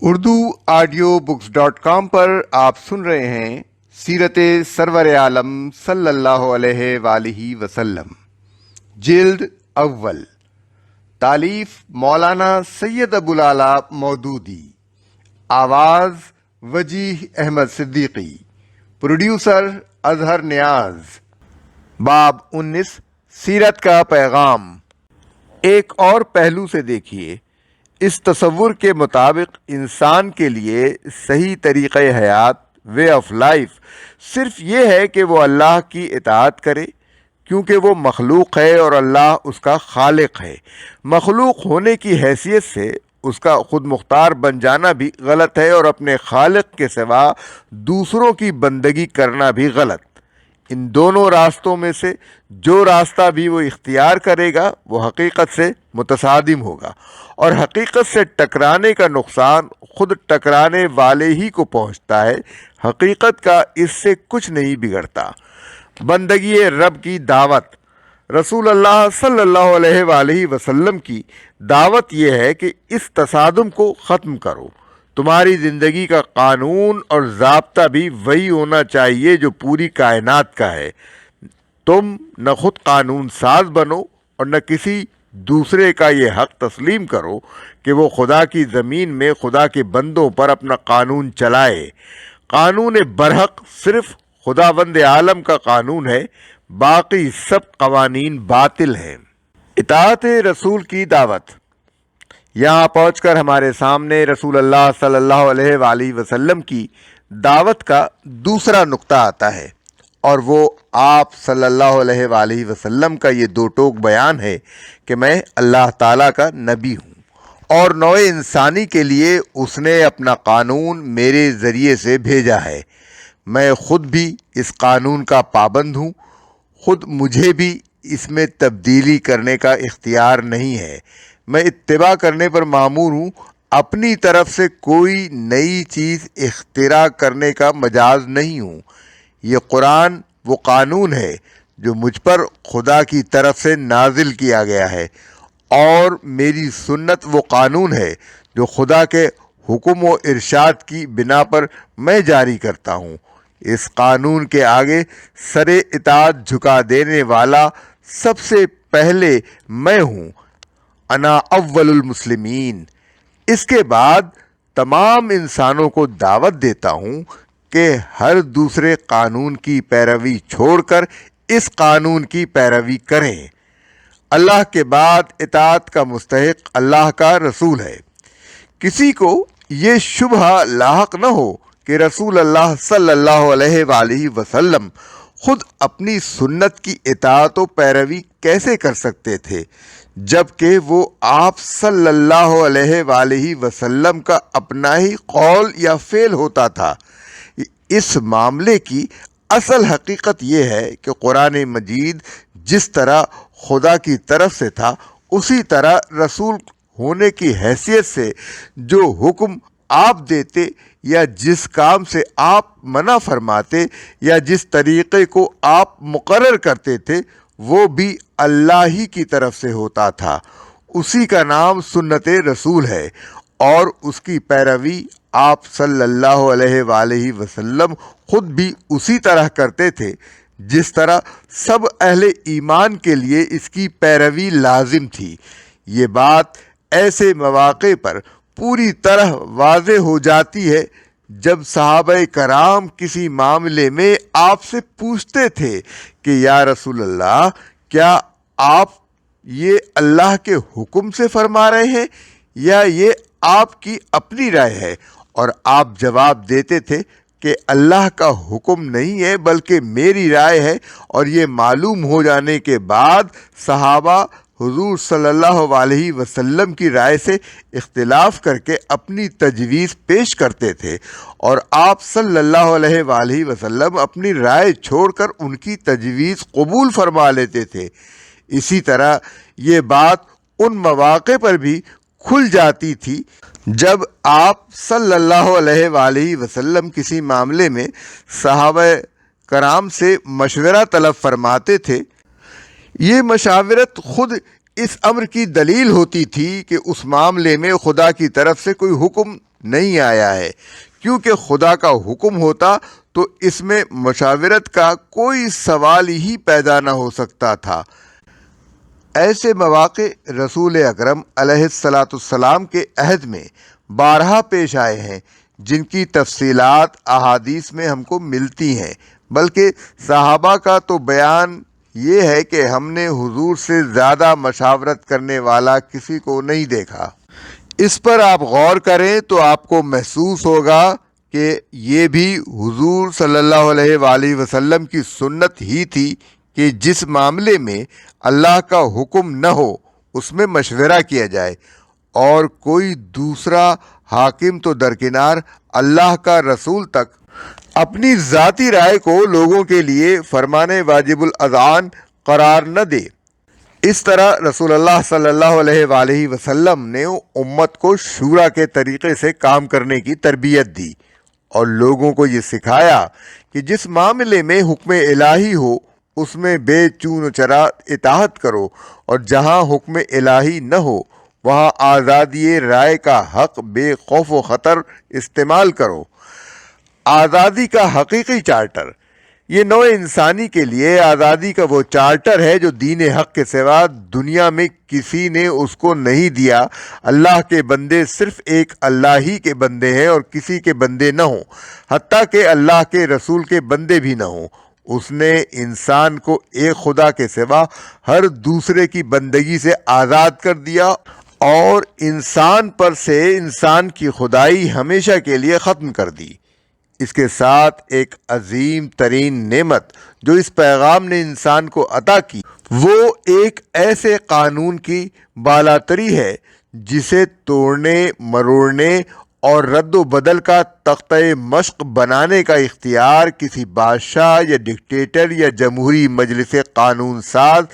Urdu audio books .com پر آپ سن رہے ہیں سیرت سرور عالم صلی اللہ علیہ وآلہ وسلم، جلد اول، تالیف مولانا سید ابوالعلا مودودی، آواز وجیح احمد صدیقی، پروڈیوسر اظہر نیاز۔ باب 19، سیرت کا پیغام۔ ایک اور پہلو سے دیکھیے، اس تصور کے مطابق انسان کے لیے صحیح طریقہ حیات، وے آف لائف، صرف یہ ہے کہ وہ اللہ کی اطاعت کرے، کیونکہ وہ مخلوق ہے اور اللہ اس کا خالق ہے۔ مخلوق ہونے کی حیثیت سے اس کا خود مختار بن جانا بھی غلط ہے، اور اپنے خالق کے سوا دوسروں کی بندگی کرنا بھی غلط۔ ان دونوں راستوں میں سے جو راستہ بھی وہ اختیار کرے گا وہ حقیقت سے متصادم ہوگا، اور حقیقت سے ٹکرانے کا نقصان خود ٹکرانے والے ہی کو پہنچتا ہے۔ حقیقت کا اس سے کچھ نہیں بگڑتا۔ بندگی رب کی دعوت۔ رسول اللہ صلی اللہ علیہ وآلہ وسلم کی دعوت یہ ہے کہ اس تصادم کو ختم کرو۔ تمہاری زندگی کا قانون اور ضابطہ بھی وہی ہونا چاہیے جو پوری کائنات کا ہے۔ تم نہ خود قانون ساز بنو اور نہ کسی دوسرے کا یہ حق تسلیم کرو کہ وہ خدا کی زمین میں خدا کے بندوں پر اپنا قانون چلائے۔ قانون برحق صرف خداوند عالم کا قانون ہے، باقی سب قوانین باطل ہیں۔ اطاعت رسول کی دعوت۔ یہاں پہنچ کر ہمارے سامنے رسول اللہ صلی اللہ علیہ وآلہ وسلم کی دعوت کا دوسرا نقطہ آتا ہے، اور وہ آپ صلی اللہ علیہ وآلہ وسلم کا یہ دو ٹوک بیان ہے کہ میں اللہ تعالیٰ کا نبی ہوں، اور نوع انسانی کے لیے اس نے اپنا قانون میرے ذریعے سے بھیجا ہے۔ میں خود بھی اس قانون کا پابند ہوں، خود مجھے بھی اس میں تبدیلی کرنے کا اختیار نہیں ہے۔ میں اتباع کرنے پر مامور ہوں، اپنی طرف سے کوئی نئی چیز اختراع کرنے کا مجاز نہیں ہوں۔ یہ قرآن وہ قانون ہے جو مجھ پر خدا کی طرف سے نازل کیا گیا ہے، اور میری سنت وہ قانون ہے جو خدا کے حکم و ارشاد کی بنا پر میں جاری کرتا ہوں۔ اس قانون کے آگے سر اطاعت جھکا دینے والا سب سے پہلے میں ہوں، انا اول المسلمین۔ اس کے بعد تمام انسانوں کو دعوت دیتا ہوں کہ ہر دوسرے قانون کی پیروی چھوڑ کر اس قانون کی پیروی کریں۔ اللہ کے بعد اطاعت کا مستحق اللہ کا رسول ہے۔ کسی کو یہ شبہ لاحق نہ ہو کہ رسول اللہ صلی اللہ علیہ وآلہ وسلم خود اپنی سنت کی اطاعت و پیروی کیسے کر سکتے تھے، جبکہ وہ آپ صلی اللہ علیہ وآلہ وسلم کا اپنا ہی قول یا فعل ہوتا تھا۔ اس معاملے کی اصل حقیقت یہ ہے کہ قرآن مجید جس طرح خدا کی طرف سے تھا، اسی طرح رسول ہونے کی حیثیت سے جو حکم آپ دیتے یا جس کام سے آپ منع فرماتے یا جس طریقے کو آپ مقرر کرتے تھے، وہ بھی اللہ ہی کی طرف سے ہوتا تھا۔ اسی کا نام سنت رسول ہے، اور اس کی پیروی آپ صلی اللہ علیہ وآلہ وسلم خود بھی اسی طرح کرتے تھے جس طرح سب اہل ایمان کے لیے اس کی پیروی لازم تھی۔ یہ بات ایسے مواقع پر پوری طرح واضح ہو جاتی ہے جب صحابہ کرام کسی معاملے میں آپ سے پوچھتے تھے کہ یا رسول اللہ، کیا آپ یہ اللہ کے حکم سے فرما رہے ہیں یا یہ آپ کی اپنی رائے ہے؟ اور آپ جواب دیتے تھے کہ اللہ کا حکم نہیں ہے بلکہ میری رائے ہے، اور یہ معلوم ہو جانے کے بعد صحابہ حضور صلی اللہ علیہ وسلم کی رائے سے اختلاف کر کے اپنی تجویز پیش کرتے تھے، اور آپ صلی اللہ علیہ وآلہ وسلم اپنی رائے چھوڑ کر ان کی تجویز قبول فرما لیتے تھے۔ اسی طرح یہ بات ان مواقع پر بھی کھل جاتی تھی جب آپ صلی اللہ علیہ وآلہ وسلم کسی معاملے میں صحابہ کرام سے مشورہ طلب فرماتے تھے۔ یہ مشاورت خود اس امر کی دلیل ہوتی تھی کہ اس معاملے میں خدا کی طرف سے کوئی حکم نہیں آیا ہے، کیونکہ خدا کا حکم ہوتا تو اس میں مشاورت کا کوئی سوال ہی پیدا نہ ہو سکتا تھا۔ ایسے مواقع رسول اکرم علیہ الصلاۃ والسلام کے عہد میں بارہا پیش آئے ہیں، جن کی تفصیلات احادیث میں ہم کو ملتی ہیں، بلکہ صحابہ کا تو بیان یہ ہے کہ ہم نے حضور سے زیادہ مشاورت کرنے والا کسی کو نہیں دیکھا۔ اس پر آپ غور کریں تو آپ کو محسوس ہوگا کہ یہ بھی حضور صلی اللہ علیہ وآلہ وسلم کی سنت ہی تھی کہ جس معاملے میں اللہ کا حکم نہ ہو اس میں مشورہ کیا جائے، اور کوئی دوسرا حاکم تو درکنار اللہ کا رسول تک اپنی ذاتی رائے کو لوگوں کے لیے فرمان واجب الاذعان قرار نہ دے۔ اس طرح رسول اللہ صلی اللہ علیہ وآلہ وسلم نے امت کو شورا کے طریقے سے کام کرنے کی تربیت دی اور لوگوں کو یہ سکھایا کہ جس معاملے میں حکم الہی ہو اس میں بے چون و چرا اطاعت کرو، اور جہاں حکم الہی نہ ہو وہاں آزادی رائے کا حق بے خوف و خطر استعمال کرو۔ آزادی کا حقیقی چارٹر، یہ نوع انسانی کے لیے آزادی کا وہ چارٹر ہے جو دین حق کے سوا دنیا میں کسی نے اس کو نہیں دیا۔ اللہ کے بندے صرف ایک اللہ ہی کے بندے ہیں اور کسی کے بندے نہ ہوں، حتیٰ کہ اللہ کے رسول کے بندے بھی نہ ہوں۔ اس نے انسان کو ایک خدا کے سوا ہر دوسرے کی بندگی سے آزاد کر دیا اور انسان پر سے انسان کی خدائی ہمیشہ کے لیے ختم کر دی۔ اس کے ساتھ ایک عظیم ترین نعمت جو اس پیغام نے انسان کو عطا کی، وہ ایک ایسے قانون کی بالاتری ہے جسے توڑنے، مروڑنے اور رد و بدل کا تختہ مشق بنانے کا اختیار کسی بادشاہ یا ڈکٹیٹر یا جمہوری مجلس قانون ساز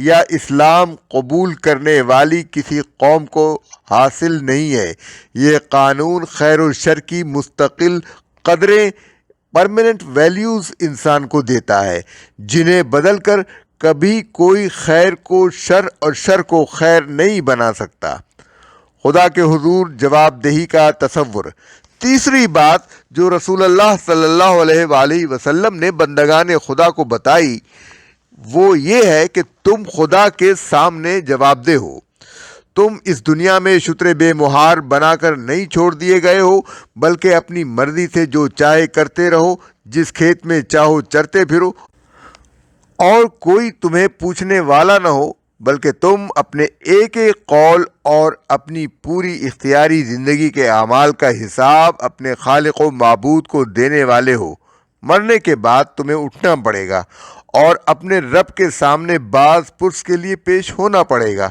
یا اسلام قبول کرنے والی کسی قوم کو حاصل نہیں ہے۔ یہ قانون خیر و شر کی مستقل قدریں، پرماننٹ ویلیوز انسان کو دیتا ہے، جنہیں بدل کر کبھی کوئی خیر کو شر اور شر کو خیر نہیں بنا سکتا۔ خدا کے حضور جواب دہی کا تصور۔ تیسری بات جو رسول اللہ صلی اللہ علیہ وآلہ وسلم نے بندگان خدا کو بتائی وہ یہ ہے کہ تم خدا کے سامنے جواب دہ ہو۔ تم اس دنیا میں شتر بے مہار بنا کر نہیں چھوڑ دیے گئے ہو، بلکہ اپنی مرضی سے جو چاہے کرتے رہو، جس کھیت میں چاہو چرتے پھرو، اور کوئی تمہیں پوچھنے والا نہ ہو، بلکہ تم اپنے ایک ایک قول اور اپنی پوری اختیاری زندگی کے اعمال کا حساب اپنے خالق و معبود کو دینے والے ہو۔ مرنے کے بعد تمہیں اٹھنا پڑے گا اور اپنے رب کے سامنے باز پرس کے لیے پیش ہونا پڑے گا۔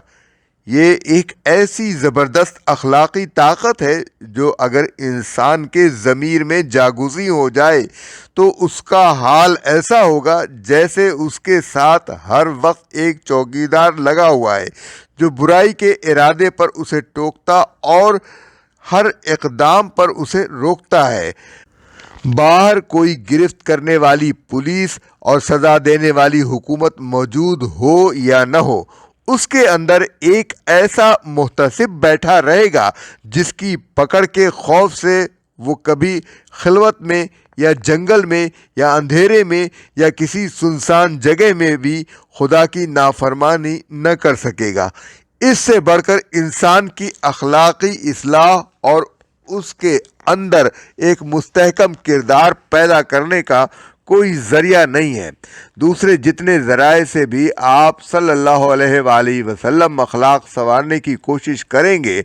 یہ ایک ایسی زبردست اخلاقی طاقت ہے جو اگر انسان کے ضمیر میں جاگزی ہو جائے تو اس کا حال ایسا ہوگا جیسے اس کے ساتھ ہر وقت ایک چوکیدار لگا ہوا ہے جو برائی کے ارادے پر اسے ٹوکتا اور ہر اقدام پر اسے روکتا ہے۔ باہر کوئی گرفت کرنے والی پولیس اور سزا دینے والی حکومت موجود ہو یا نہ ہو، اس کے اندر ایک ایسا محتسب بیٹھا رہے گا جس کی پکڑ کے خوف سے وہ کبھی خلوت میں یا جنگل میں یا اندھیرے میں یا کسی سنسان جگہ میں بھی خدا کی نافرمانی نہ کر سکے گا۔ اس سے بڑھ کر انسان کی اخلاقی اصلاح اور اس کے اندر ایک مستحکم کردار پیدا کرنے کا کوئی ذریعہ نہیں ہے۔ دوسرے جتنے ذرائع سے بھی آپ صلی اللہ علیہ وآلہ وسلم اخلاق سنوارنے کی کوشش کریں گے،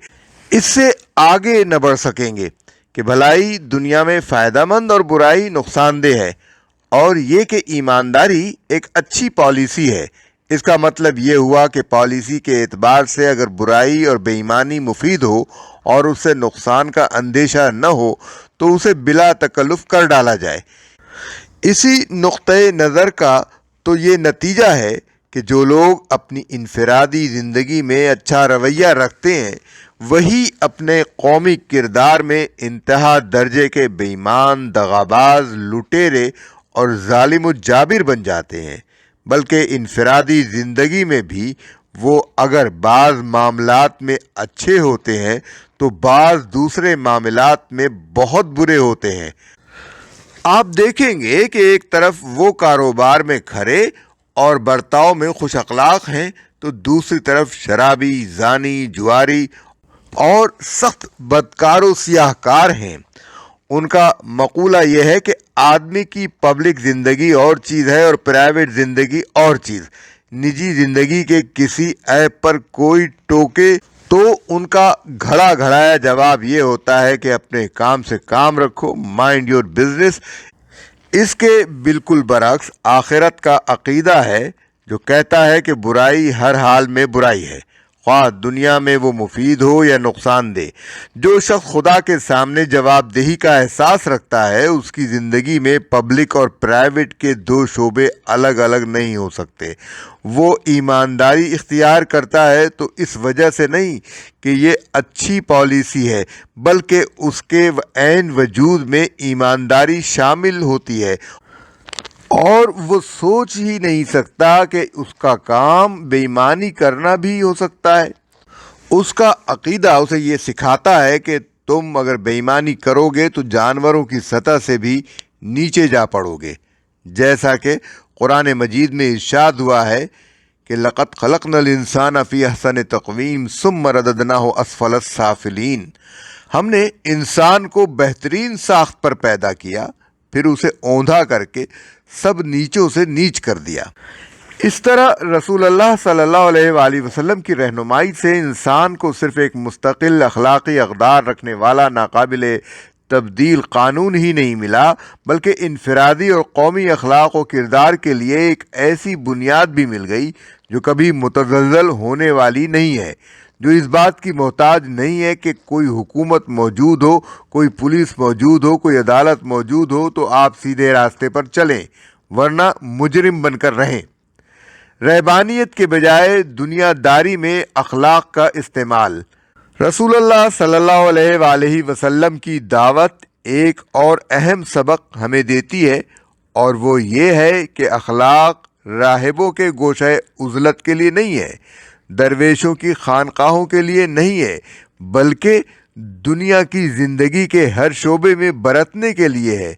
اس سے آگے نہ بڑھ سکیں گے کہ بھلائی دنیا میں فائدہ مند اور برائی نقصان دہ ہے، اور یہ کہ ایمانداری ایک اچھی پالیسی ہے۔ اس کا مطلب یہ ہوا کہ پالیسی کے اعتبار سے اگر برائی اور بے ایمانی مفید ہو اور اس سے نقصان کا اندیشہ نہ ہو تو اسے بلا تکلف کر ڈالا جائے۔ اسی نقطۂ نظر کا تو یہ نتیجہ ہے کہ جو لوگ اپنی انفرادی زندگی میں اچھا رویہ رکھتے ہیں وہی اپنے قومی کردار میں انتہا درجے کے بے ایمان، دغاباز، لٹیرے اور ظالم و جابر بن جاتے ہیں، بلکہ انفرادی زندگی میں بھی وہ اگر بعض معاملات میں اچھے ہوتے ہیں تو بعض دوسرے معاملات میں بہت برے ہوتے ہیں۔ آپ دیکھیں گے کہ ایک طرف وہ کاروبار میں کھرے اور برتاؤ میں خوش اخلاق ہیں تو دوسری طرف شرابی، زانی، جواری اور سخت بدکار و سیاہ کار ہیں۔ ان کا مقولہ یہ ہے کہ آدمی کی پبلک زندگی اور چیز ہے اور پرائیویٹ زندگی اور چیز۔ نجی زندگی کے کسی عیب پر کوئی ٹوکے تو ان کا گھڑا گھڑایا جواب یہ ہوتا ہے کہ اپنے کام سے کام رکھو، مائنڈ یور بزنس۔ اس کے بالکل برعکس آخرت کا عقیدہ ہے جو کہتا ہے کہ برائی ہر حال میں برائی ہے، خواہ دنیا میں وہ مفید ہو یا نقصان دہ۔ جو شخص خدا کے سامنے جواب دہی کا احساس رکھتا ہے اس کی زندگی میں پبلک اور پرائیویٹ کے دو شعبے الگ الگ نہیں ہو سکتے۔ وہ ایمانداری اختیار کرتا ہے تو اس وجہ سے نہیں کہ یہ اچھی پالیسی ہے، بلکہ اس کے عین وجود میں ایمانداری شامل ہوتی ہے اور وہ سوچ ہی نہیں سکتا کہ اس کا کام بے ایمانی کرنا بھی ہو سکتا ہے۔ اس کا عقیدہ اسے یہ سکھاتا ہے کہ تم اگر بے ایمانی کرو گے تو جانوروں کی سطح سے بھی نیچے جا پڑو گے، جیسا کہ قرآن مجید میں ارشاد ہوا ہے کہ لَقَدْ خَلَقْنَا الْإِنسَانَ فِي أَحْسَنِ تَقْوِيمٍ ثُمَّ رَدَدْنَاهُ أَسْفَلَ السَّافِلِينَ۔ ہم نے انسان کو بہترین ساخت پر پیدا کیا، پھر اسے اوندھا کر کے سب نیچوں سے نیچ کر دیا۔ اس طرح رسول اللہ صلی اللہ علیہ وآلہ وسلم کی رہنمائی سے انسان کو صرف ایک مستقل اخلاقی اقدار رکھنے والا ناقابل تبدیل قانون ہی نہیں ملا، بلکہ انفرادی اور قومی اخلاق و کردار کے لیے ایک ایسی بنیاد بھی مل گئی جو کبھی متزلزل ہونے والی نہیں ہے، جو اس بات کی محتاج نہیں ہے کہ کوئی حکومت موجود ہو، کوئی پولیس موجود ہو، کوئی عدالت موجود ہو تو آپ سیدھے راستے پر چلیں، ورنہ مجرم بن کر رہیں۔ رہبانیت کے بجائے دنیا داری میں اخلاق کا استعمال۔ رسول اللہ صلی اللہ علیہ وآلہ وسلم کی دعوت ایک اور اہم سبق ہمیں دیتی ہے، اور وہ یہ ہے کہ اخلاق راہبوں کے گوشہ عزلت کے لیے نہیں ہے، درویشوں کی خانقاہوں کے لیے نہیں ہے، بلکہ دنیا کی زندگی کے ہر شعبے میں برتنے کے لیے ہے۔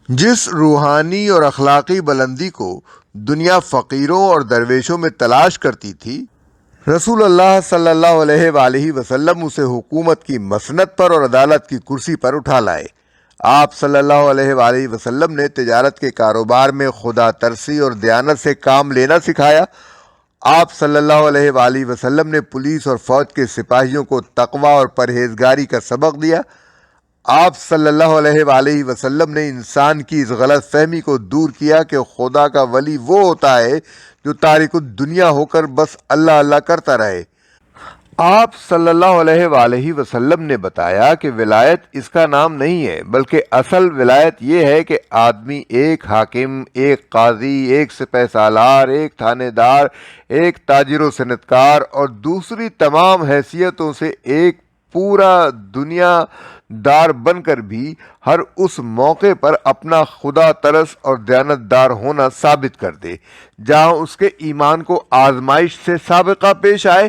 جس روحانی اور اخلاقی بلندی کو دنیا فقیروں اور درویشوں میں تلاش کرتی تھی، رسول اللہ صلی اللہ علیہ وآلہ وسلم اسے حکومت کی مسند پر اور عدالت کی کرسی پر اٹھا لائے۔ آپ صلی اللہ علیہ وآلہ وسلم نے تجارت کے کاروبار میں خدا ترسی اور دیانت سے کام لینا سکھایا۔ آپ صلی اللہ علیہ وآلہ وسلم نے پولیس اور فوج کے سپاہیوں کو تقویٰ اور پرہیزگاری کا سبق دیا۔ آپ صلی اللہ علیہ وآلہ وسلم نے انسان کی اس غلط فہمی کو دور کیا کہ خدا کا ولی وہ ہوتا ہے جو تارک الدنیا ہو کر بس اللہ اللہ کرتا رہے۔ آپ صلی اللہ علیہ وآلہ وسلم نے بتایا کہ ولایت اس کا نام نہیں ہے، بلکہ اصل ولایت یہ ہے کہ آدمی ایک حاکم، ایک قاضی، ایک سپہ سالار، ایک تھانے دار، ایک تاجر و صنعتکار اور دوسری تمام حیثیتوں سے ایک پورا دنیا دار بن کر بھی ہر اس موقع پر اپنا خدا ترس اور دیانت دار ہونا ثابت کر دے جہاں اس کے ایمان کو آزمائش سے سابقہ پیش آئے۔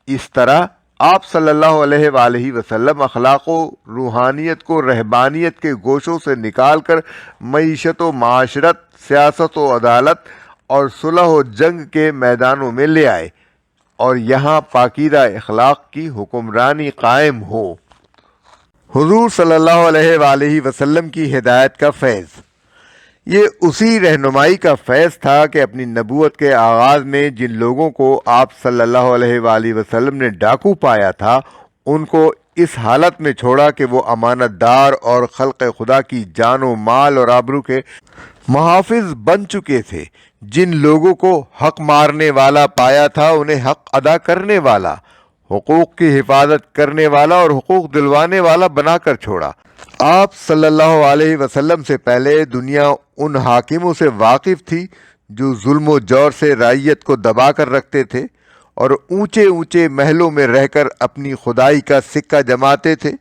اس طرح آپ صلی اللہ علیہ وآلہ وسلم اخلاق و روحانیت کو رہبانیت کے گوشوں سے نکال کر معیشت و معاشرت، سیاست و عدالت اور صلح و جنگ کے میدانوں میں لے آئے، اور یہاں پاکیزہ اخلاق کی حکمرانی قائم ہو۔ حضور صلی اللہ علیہ وآلہ وسلم کی ہدایت کا فیض۔ یہ اسی رہنمائی کا فیض تھا کہ اپنی نبوت کے آغاز میں جن لوگوں کو آپ صلی اللہ علیہ وآلہ وسلم نے ڈاکو پایا تھا، ان کو اس حالت میں چھوڑا کہ وہ امانت دار اور خلق خدا کی جان و مال اور آبرو کے محافظ بن چکے تھے۔ جن لوگوں کو حق مارنے والا پایا تھا انہیں حق ادا کرنے والا، حقوق کی حفاظت کرنے والا اور حقوق دلوانے والا بنا کر چھوڑا۔ آپ صلی اللہ علیہ وسلم سے پہلے دنیا ان حاکموں سے واقف تھی جو ظلم و جور سے رعیت کو دبا کر رکھتے تھے اور اونچے اونچے محلوں میں رہ کر اپنی خدائی کا سکہ جماتے تھے۔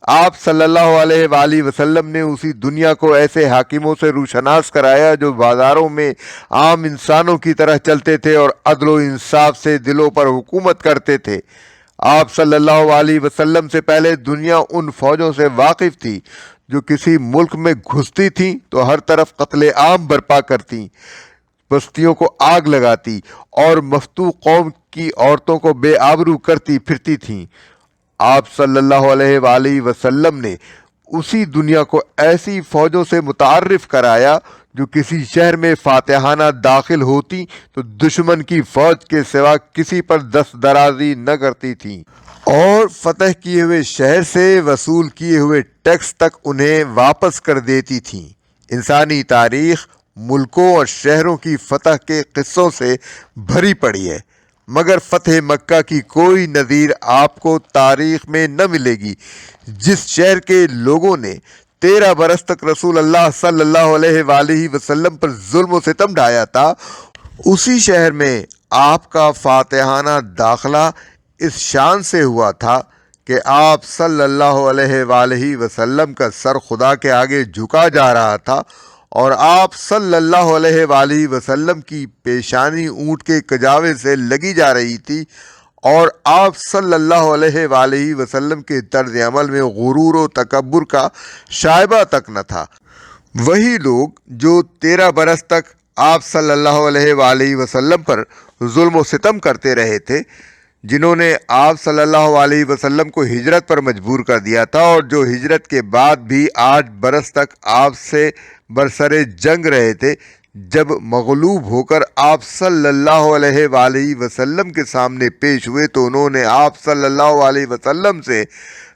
آپ صلی اللہ علیہ وآلہ وسلم نے اسی دنیا کو ایسے حاکموں سے روشناس کرایا جو بازاروں میں عام انسانوں کی طرح چلتے تھے اور عدل و انصاف سے دلوں پر حکومت کرتے تھے۔ آپ صلی اللہ علیہ وسلم سے پہلے دنیا ان فوجوں سے واقف تھی جو کسی ملک میں گھستی تھیں تو ہر طرف قتل عام برپا کرتی، بستیوں کو آگ لگاتی اور مفتو قوم کی عورتوں کو بے آبرو کرتی پھرتی تھیں۔ آپ صلی اللہ علیہ وآلہ وسلم نے اسی دنیا کو ایسی فوجوں سے متعارف کرایا جو کسی شہر میں فاتحانہ داخل ہوتی تو دشمن کی فوج کے سوا کسی پر دست درازی نہ کرتی تھیں اور فتح کیے ہوئے شہر سے وصول کیے ہوئے ٹیکس تک انہیں واپس کر دیتی تھیں۔ انسانی تاریخ ملکوں اور شہروں کی فتح کے قصوں سے بھری پڑی ہے، مگر فتح مکہ کی کوئی نظیر آپ کو تاریخ میں نہ ملے گی۔ جس شہر کے لوگوں نے 13 برس تک رسول اللہ صلی اللہ علیہ وآلہ وسلم پر ظلم و ستم ڈھایا تھا، اسی شہر میں آپ کا فاتحانہ داخلہ اس شان سے ہوا تھا کہ آپ صلی اللہ علیہ وآلہ وسلم کا سر خدا کے آگے جھکا جا رہا تھا اور آپ صلی اللہ علیہ وآلہ وسلم کی پیشانی اونٹ کے کجاوے سے لگی جا رہی تھی اور آپ صلی اللہ علیہ وآلہ وسلم کے طرز عمل میں غرور و تکبر کا شائبہ تک نہ تھا۔ وہی لوگ جو 13 برس تک آپ صلی اللہ علیہ وآلہ وسلم پر ظلم و ستم کرتے رہے تھے، جنہوں نے آپ صلی اللہ علیہ وسلم کو ہجرت پر مجبور کر دیا تھا اور جو ہجرت کے بعد بھی 8 برس تک آپ سے برسر جنگ رہے تھے، جب مغلوب ہو کر آپ صلی اللہ علیہ وآلہ وسلم کے سامنے پیش ہوئے تو انہوں نے آپ صلی اللہ علیہ وسلم سے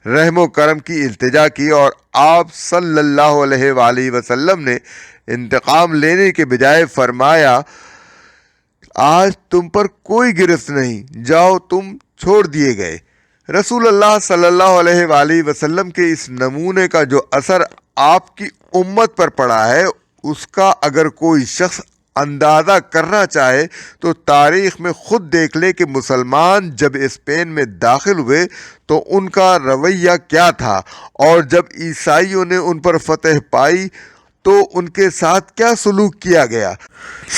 رحم و کرم کی التجا کی اور آپ صلی اللہ علیہ وآلہ وسلم نے انتقام لینے کے بجائے فرمایا، آج تم پر کوئی گرفت نہیں، جاؤ تم چھوڑ دیے گئے۔ رسول اللہ صلی اللہ علیہ وآلہ وسلم کے اس نمونے کا جو اثر آپ کی امت پر پڑا ہے، اس کا اگر کوئی شخص اندازہ کرنا چاہے تو تاریخ میں خود دیکھ لے کہ مسلمان جب اسپین میں داخل ہوئے تو ان کا رویہ کیا تھا، اور جب عیسائیوں نے ان پر فتح پائی تو ان کے ساتھ کیا سلوک کیا گیا۔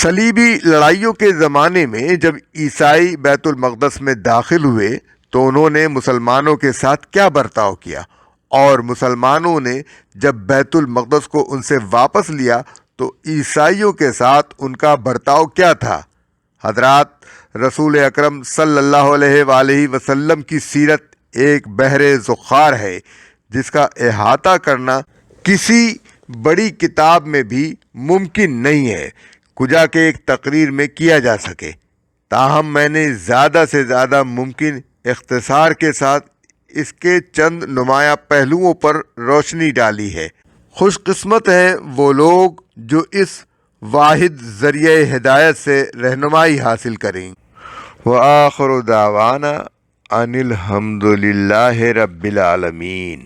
صلیبی لڑائیوں کے زمانے میں جب عیسائی بیت المقدس میں داخل ہوئے تو انہوں نے مسلمانوں کے ساتھ کیا برتاؤ کیا، اور مسلمانوں نے جب بیت المقدس کو ان سے واپس لیا تو عیسائیوں کے ساتھ ان کا برتاؤ کیا تھا۔ حضرات، رسول اکرم صلی اللہ علیہ وآلہ وسلم کی سیرت ایک بحر ذخار ہے جس کا احاطہ کرنا کسی بڑی کتاب میں بھی ممکن نہیں ہے، کجا کہ ایک تقریر میں کیا جا سکے۔ تاہم میں نے زیادہ سے زیادہ ممکن اختصار کے ساتھ اس کے چند نمایاں پہلوؤں پر روشنی ڈالی ہے۔ خوش قسمت ہیں وہ لوگ جو اس واحد ذریعہ ہدایت سے رہنمائی حاصل کریں۔ وآخر دعوانا ان الحمد للہ رب العالمین۔